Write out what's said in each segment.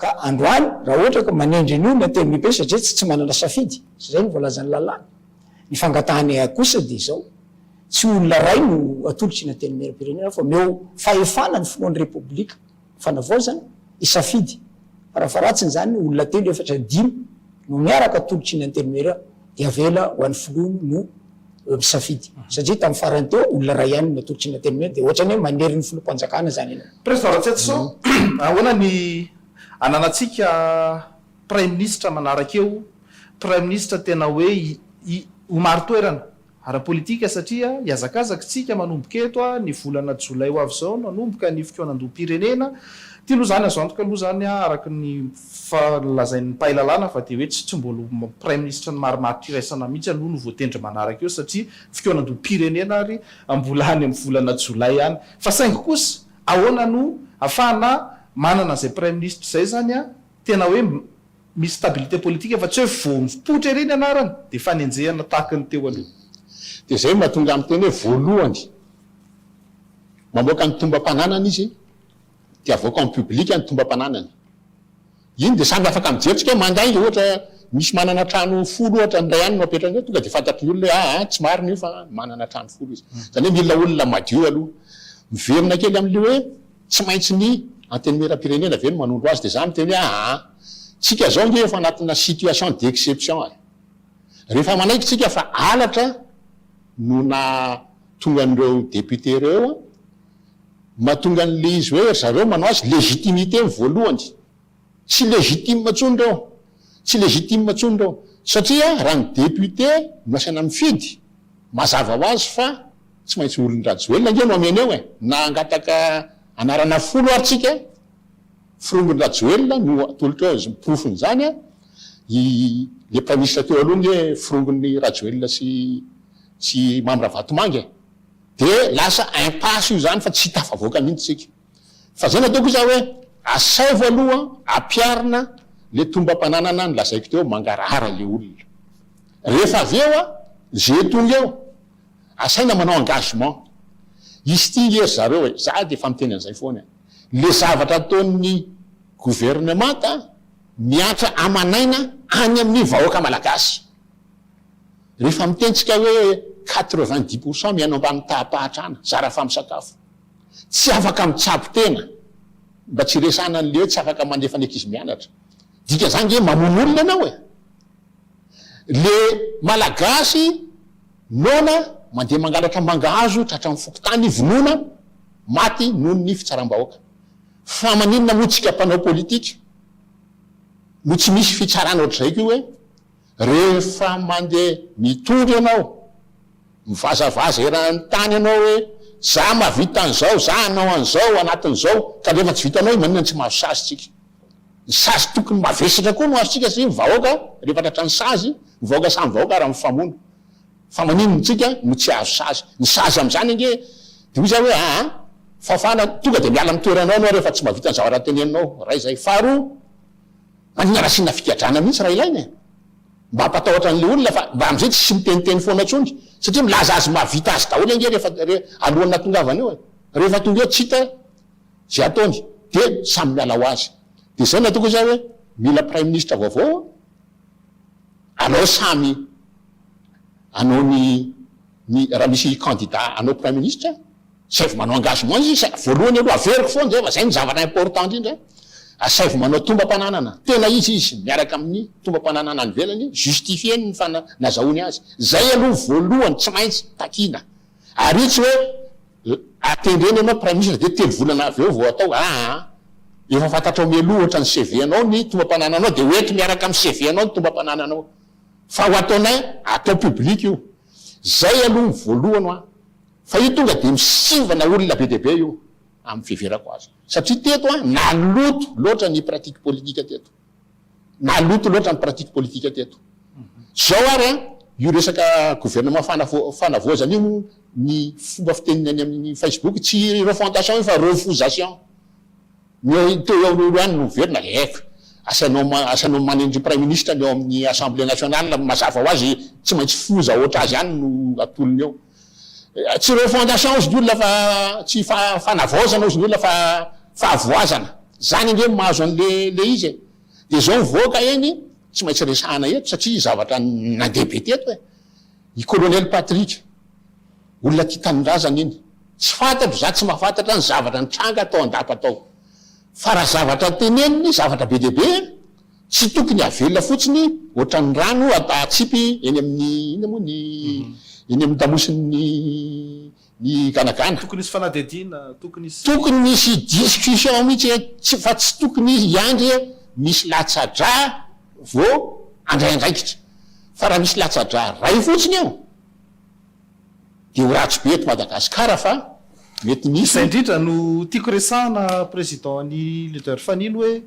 ka androany raha ohatra ka manendry ny olona teny mipe satria tsy manana safidy zay ny voalazany lalàna ny fangatahany kosa de zao tsy olona ray no atolotsy na teny miram-pirenena fa meo fahefana ny filohan'ny repoblika fanavaozana isafidy raha-faratsiny zany olona telo efatra dimy no miaraka atolotsy ny antelimera de avela ho an'ny filohany no misafidy satria tamin'ny farany teo olona ray ihany no atolotsy ny antelimera de ohatrany hoe manery ny filoham-panjakana zany ena président Ratsetsao ahoana ny ananatsika prime ministre manarakeo prime ministre tena hoe homary toerana ara-politika satria iazakazaka tsika manomboka eto ny volana jolay ho avy zao nanomboka ny fikoanandom-pirenena ty aloha zany azo antoka aloha zany araky ny falazain'ny mpailalana fa de hoe tsy mbolo prime ministre ny maromaro tiraisana mihitsy aloha no voatendry manaraka eo satria fikoanandom-pirenena ary mbola any amin'ny volana jolay any fa saingy kosa ahoana no afahana manana zay prime ministre zay zany tena hoe misy stabilité politique fa tsy hoe vomipotra ireny anarany de fanenjehana tahaka ny teo aloha de zay mahatonga amin'ny teny hoe voalohany mamoaka ny tombam-pananana izy de avoaka amin'ny publika ny tombam-pananany iny de samy afaka mijerytsika manday ohatra misy manana trano folo ohatra nray any no apetrany tonga de fantatry ny olona hoe tsy mariny io fa manana trano folo izy zany hoe mila olona madio aloha miverina kely amin'le hoe tsy maintsy ny antenimera-pirenena ve no manondro azy de za miteny hoe tsika zao nge efa anatina situation d'exception rehefa manaiky tsika fa alatra no na tonga an'ireo député reo mahatonga an'le izy hoe zareo manao azy légitimité voalohany tsy légitime matsony reo tsy légitime matsony reo satria raha ny député no asaina mifidy mazava ho azy fa tsy maintsy olon-drajoelona nge no ameny eo na angataka anarana folo ary tsika firongony rajoelona no atolotra eo azy miprofony zany le prime ministre teo aloha nge firongony rajoelona sy mamyravatomanga de lasa impasse io zany fa tsy tafavoaka mihitsy tsika fa zay nataoko za hoe asay voaloha ampiarina le tombam-pananana ny lazaiko teo mangarahara le olona rehefa aveo zay tonga eo asaina manao engagement izy ty ngery zareo hoe za de fa miteny an'izay foana le zavatra ataon'ny gouvernemanta miatra amanaina any amin'ny vahoaka malagasy rehefa mitentsika hoe 90% miaino ambany tahapahatrana zara fa misakafo tsy afaka mitsabo tena mba tsy resana an'le hoe tsy afaka mandefa ny ankizy mianatra dika zany nge mamono olona anao le malagasy nona mandeha mangalatra mangahazo tratra amin'ny fokotany vonona maty noho ny fitsaram-bahoaka fa maninona motsika mpanao politika no tsy misy fitsarana ohatrzay ko hoe rehefa mandeha mitondry ianao mivazavaza erany tany ianao hoe za mahavita an'izao za anao an'izao anatin'izao ka rehefa tsy vitanao manina tsy mahazo sazy tsika ny sazy tokony mavesatra koa no azo tsika sy vahoaka rehefa tratra ny sazy mivahoaka samy vahoaka raha mifamono fa maninona tsika no tsy azo sazy ny sazy am'izany nge de hoy za hoe fafana tonga de miala mitoeranao anao rehefa tsy mahavita ny zavatra teneninao ray zay faharoa manina rasina fikadrana mihitsy raha ilaina mba hampatahotra an'le olona fa mba am'izay tsy miteniteny foana tsongy satria milaza azy mahavita azy daholo nge rehefa alohana tongavana eo rehefa tonga eo tsy hita zay ataony de samy miala ho azy de zay nataoko zay hoe mila prime ministre vaovao anao samy anao ny raha misy candidat anao prime ministre saivy manao engagement izy voalohany aloha averiko foana zay fa zay ny zavatra important indrindra asaivy manao tomba-pananana tena izy miaraka amin'ny tomba-pananana ny velany justifie ny nazahoany azy zay aloha voalohany tsy maintsy takina ary tsy hoe atendreny anao prime ministre de telo volana aveo vao atao efa fantatra mialoha ohatra ny CV anao ny tomba-panananao de oety miaraka amin'ny CV anao ny tomba-panananao fa ho ataonay atao public io zay aloha voalohany fa io tonga de misivana olona be deabe io amin'ny fiheverako azy satria teto naloto loatra ny pratique politique teto naloto loatra ny pratique politique teto zao ary io resaka gouvernement fanavoazana io ny fomba fiteniny any amin'ny Facebook tsy refondation io fa refusation teo olo any no verina eko asanao manendry prime ministre ny eo amin'ny assemblée nationale mazava ho azy tsy maintsy foza ohatra azy any no atolony eo tsy refondation izy ny olona fa tsy fanavaozana izy ny olona fa avoazana zany nge mahazo an'le izy de zao mivoaka eny tsy maintsy resahana eto satria zavatra nandeha be teto i colonel Patrick olona tia tanindrazana iny tsy fantatro za tsy mahafantatra ny zavatra nitranga atao andapa atao fa raha zavatra teneniny zavatra be deabe tsy tokony avelona fotsiny ohatra ny rano atatsipy eny amin'ny ina moa ny eny amin'ny tamosin'ny ny ganagana tokony isy fanadediana tokony misy discussion mihitsy tsy fa tsy tokony izy iandry misy latsadra vo andray andraikitra fa raha misy latsadra ray fotsiny eo de ho ratsy be eto Madagasikara fa mety misy zay indrindra no tiako resahana président ny leader Fanilo hoe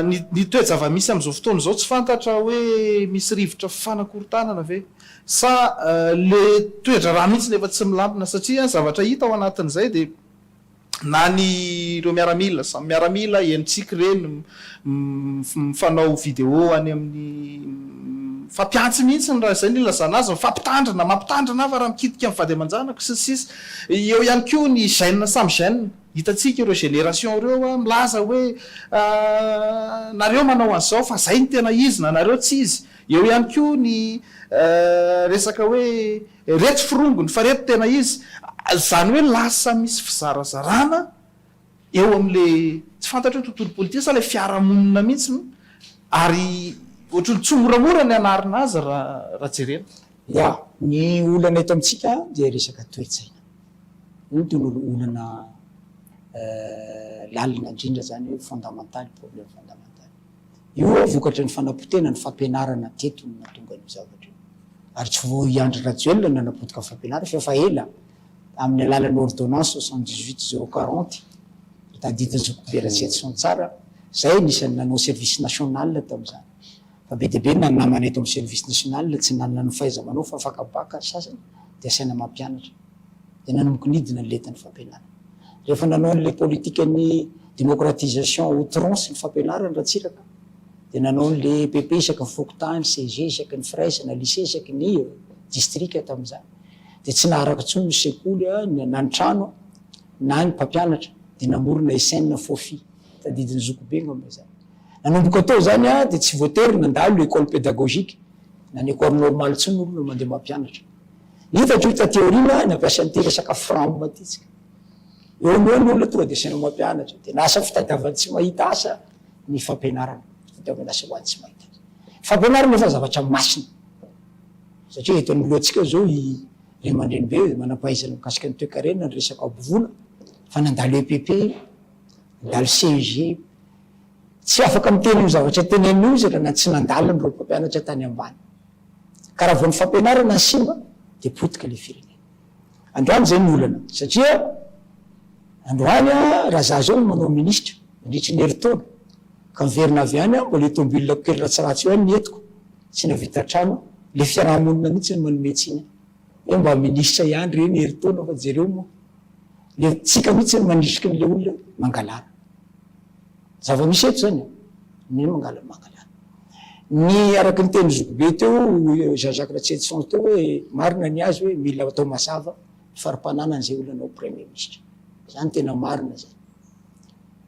ny toe-java-misy am'izao fotoana zao tsy fantatra hoe misy rivotra fanakorontanana ve sa le toetra raha mihitsy nefa tsy milambina satria zavatra hita ao anatin'izay de na ny ireo miaramila samy miaramila enitsika reny mifanao vidéo any amin'ny fampiantsy mihitsy ny raha zay ny lazana azy mampitandrana fa raha mikitika amin'ny vady aman-janako sisy eo ihany koa ny gène samy gène hitatsika ireo génération ireo milaza hoe nareo manao an'izao fa zay ny tena izy na nareo tsy izy eo ihany koa ny resaka hoe reto firongony fa reto tena izy zany hoe lasa misy fizarazarana eo am'le tsy fantatra hoe tontolo politika sa le fiarahamonina mihitsy ary ohatrany tsy moramora ny anarina azy raha jerena ya ny olana eto amitsika de resaka toetsaina iny tony olana lalina indrindra zany hoe fondamentaly problème fondamentaly io vokatra ny fanapotena ny fampianarana teto ny mahatonga ny zavatra io ary tsy vo iandry rajoelona nanapotika fampianarana fa ela amin'ny alalan'ny ordonnance 78/040 tadidin'Jokobera tsy tsara zay nisany nanao service national tam'izany fa be deabe nanamana eto amin'ny service national tsy nanana ny faiza manao fa afaka baka sasany de asaina mampianatra de nanomboky nidina ny letan'ny fampianarana rehefa nanao an'le politika ny démocratisation outrance ny fampianarana ratsiraka de nanao an'le PP isaky ny fokotany CG isaky ny fraise na lycée isaky ny district tam'izany de tsy naharaka tsony ny sekoly na ny trano na ny mpampianatra de namorona SN fofi tadidin'ny Zokobenga am'izany nanomboka atao zany de tsy voatery nandalo école pédagogique na ny école normale tsy n'olona mandeha mampianatra hitatra io ta théorina nampiasany ty resaka franc matitsika eo ny olona tonga de saina mampianatra de nasa fitadiavany tsy mahita asa ny fampianarana fitadiavany asa hoany tsy mahita asa fampianarana efa zavatra masina satria eto ny loatsika zao re mandreny be manampahaizana mikasika ny toe-karena ny resaka abovola fa nandalo EPP nandalo CEG tsy afaka miteny io zavatra tenen'io izy raha na tsy nandaliny reo mpampianatra tany ambany ka raha vo ny fampianarana simba de potika le firenena androany zay ny olana satria androany raha za zao manao ministra mandritry ny heritaona ka miverina avy any mbola tomobilina kely ratsiratsy io any nietiko tsy navita trano le fiarahamonina mihitsy ny manometsiny hoe mba ministra ihany reny heritaona fa jereo moa le tsika mihitsy ny mandrisiky n'le olona mangalara zava-misy eto zany ny mangalara ny araky ny teny Zokobe teo Jean-Jacques Ratsetson teo hoe marina ny azy hoe mila atao mazava farimpananany zay olana ao premier ministre zany tena marina zay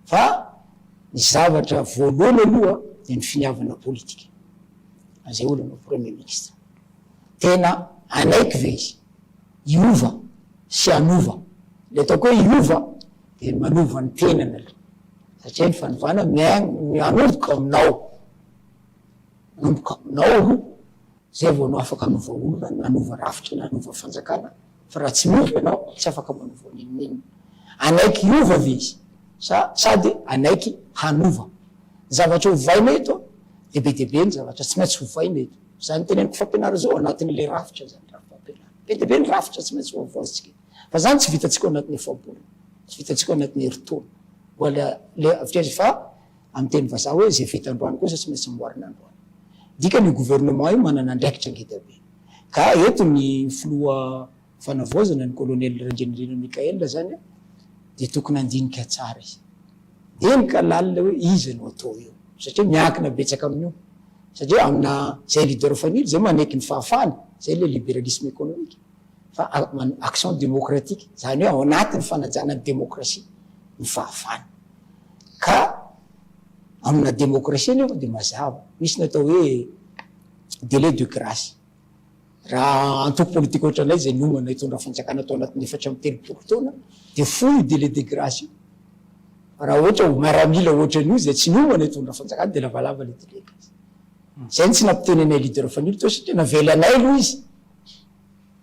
fa ny zavatra voalohany aloha de ny finiavana politika azay olana ao premier ministre tena anaiky ve izy iova sy anova le ataoko hoe iova de manova ny tenana aloha satria ny fanovana mianomboka aminao zay vao anao afaka anova olona nanova rafitra na anova fanjakana fa raha tsy miova ianao tsy afaka manova ninina anaiky iova ve izy sady anaiky hanova zavatra hovaina eto de be deabe ny zavatra tsy maintsy hovaina eto zany teneniko fampianara zao anatin'le rafitra zany raha fampianara be deabe ny rafitra tsy maintsy hoavaotsika fa zany tsy vitatsika anatin'ny efapolo tsy vitatsika anatin'ny heritaona wala le avitry fa amin'ny teny vazaha hoe zay vita androany kosa tsy maintsy mboarina androany dika ny gouvernement io manana andraikitra ngeda be ka eto ny filoha fanavaozana ny colonel Randrianirina Mikael zany de tokony andinika tsara izy denika lalina hoe izy no atao io satria miankina betsaka amin'io satria amina zay leader Fanilo zay maneky ny fahafana zay le libéralisme économique fa action démocratique zany hoe ao anatin'ny fanajana ny démocratie ny fahafana ka amina démocratie nefa de mazava misy natao hoe délai de grâce raha antoko politique ohatranay zay nomana hitondra fanjakana atao anatin'ny 4 taona de foy délai de grâce io raha ohatra maramila ohatran'io zay tsy nomana hitondra fanjakana de lavalava le délai de grâce zay tsy nampitenenay leader famille to satria navelanay aloha izy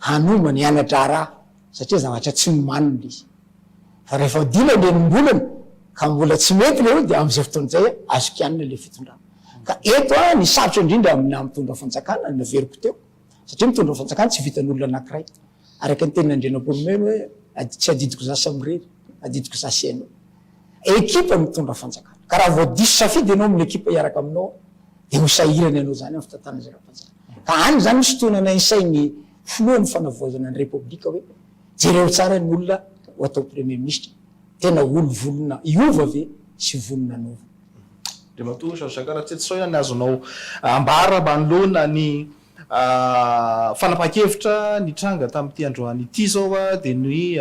hanomana hianatra raha satria zavatra tsy nomanina izy fa rehefa dina lenombolana ka mbola tsy mety le de am'izay fotoanazay azokianina le fitondrana ka eto ny sarotra indrindra amina mitondra fanjakana naveriko teo satria mitondra fanjakana tsy vitan'olona anankiray araka ny tenin'andrianampolimeny hoe tsy adidiko za samrery adidiko za sianao ekipa mitondra fanjakana ka raha vao diso safidy ianao amin'ny ekipa hiaraka aminao de ho sahirany ianao zany amin'ny fitantanana zay raha-panjakana ka any zany misy fotoana ny sainy filohan'ny fanavoazana ny repoblika hoe jereo tsara ny olona ho atao premier ministre tena olo-volona iova ve sy volona nova de matoa sakara tsy sao ihany azonao ambara manoloana ny fanapa-kevitra ny tranga tamin'ity androany ity zao a de ny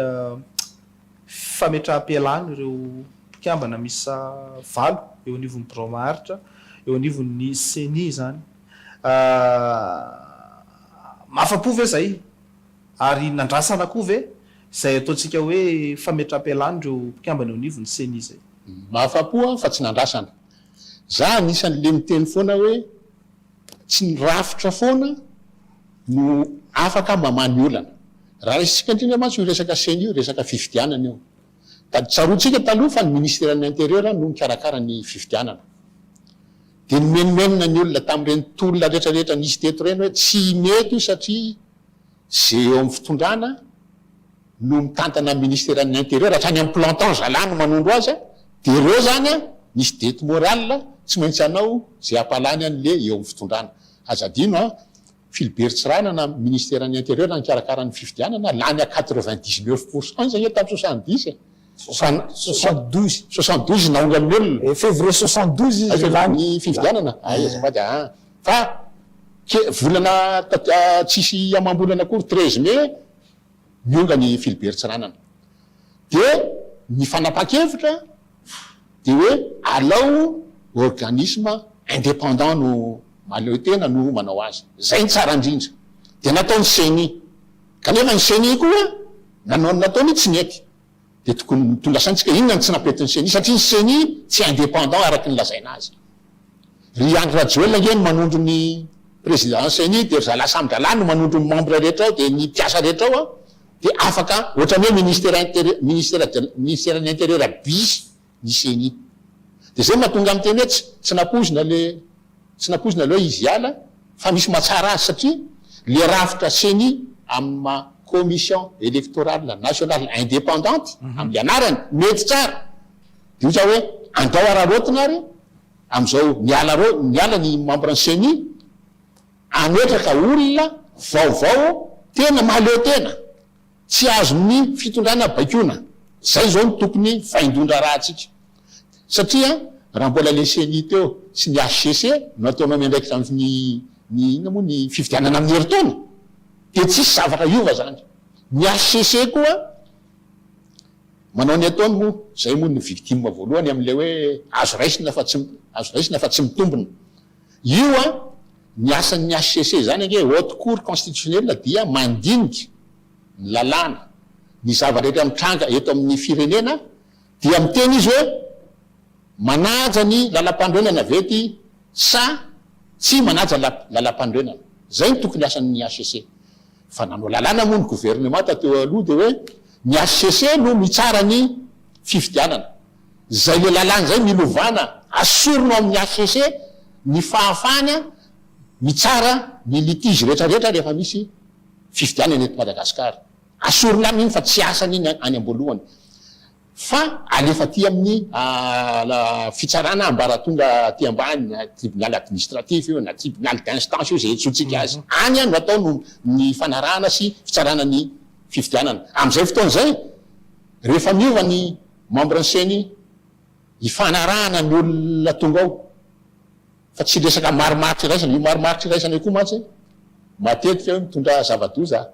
fametraha-pialany ireo mpikambana misa 5 eo anivon'ny Bromaharitra eo anivon'ny CENI zany mafapo ve zay ary nandrasana koa ve zay ataontsika hoe fametraha-pialany ireo mpikambana eo anivon'ny CENI zay mafapoa fa tsy nandrasana za anisan'le miteny foana hoe tsy nirafitra foana no afaka mamany olana raha isika indrindra mantsy io resaka CENI io resaka fifidianana io da tsarotsika taloha fa ny ministère-ny intérieur no mikarakara ny fifidianana de nomenomenina ny olona tamin'ireny tolona rehetrarehetra nisy teto reny hoe tsy mety io satria zay eo amin'ny fitondrana no mitantana ministère-ny intérieur hatrany amin'ny planton zalano manondro azy de ireo zany nisy dety moral tsy maintsy anao zay apalany an'le eo amin'ny fitondrana azadino Philbert Tsirana na ministère-ny intérieur nikarakara ny fifidianana lany a 99% zany tamin'ny 70 72 naonga ny olona février 72 izy lany fifidianana azafady fa volana tsisy amam-bolana akory 13 mai nionga ny Philbert Tsiranana de ny fanapa-kevitra de hoe alao organisme indépendant no maleo tena no manao azy zay ny tsara indrindra de nataony CENI kanefa ny CENI koa nataony tsy nety de tokony tondrasantsika inona ny tsy napetiny CENI satria ny CENI tsy indépendant araky ny lazaina azy Riandro Rajoelina ngeny manondro ny président CENI de zala samdrala no manondro ny membre rehetra ao de ny mpiasa rehetra ao de afaka ohatrany hoe ministère-ny intérieur bis ny CENI de zay mahatonga amin'ny teny hoe tsy napozina aloha izy hiala fa misy mahatsara azy satria le rafitra CENI amin'ny commission électorale nationale indépendante amin'ny anarany mety tsara de ohatra hoe andao ararotina ary am'izao niala ny membre ny CENI ametraka olona vaovao tena mahaleo tena tsy azony fitondrana baikona zay zao ny tokony faindondra raha atsika satria raha mbola le CENI teo sy ny HCC no ataonao mendraiky tamin'ny inona moa ny fifidianana amin'ny herintaona de tsisy zavatra iova zany ny HCC koa manao ny ataony moa zay moa ny victime voalohany am'le hoe azo raisina fa tsy mitombona io ny asan'ny HCC zany ange haute cour constitutionnelle dia mandinika ny lalàna ny zavarehetra mitranga eto amin'ny firenena dia miteny izy hoe manaja ny lalam-pandroenana vety sa tsy manaja lalam-pandroenana zay ny tokony asan'ny HCC fa nanao lalàna moa ny gouvernement tateo aloha de hoe ny HCC no mitsara ny fifidianana zay le lalàna zay milovana asorona amin'ny HCC ny fahafana mitsara ny litige rehetrarehetra rehefa misy fifidianana eto Madagasikara asorona aminy fa tsy asany iny any am-boalohany fa alefa ty amin'ny fitsarana ambaratonga ty ambany na tribunal administratif io na tribunal d'instance io zay etsotsika azy any no atao no ny fanarahana sy fitsarana ny fifidianana am'izay fotoana zay rehefa miova ny membre ny CENI ifanarahana ny olona tonga ao fa tsy resaka marimaritra iraisana io marimaritra iraisana io koa mantsy matetika hoe mitondra zava-doza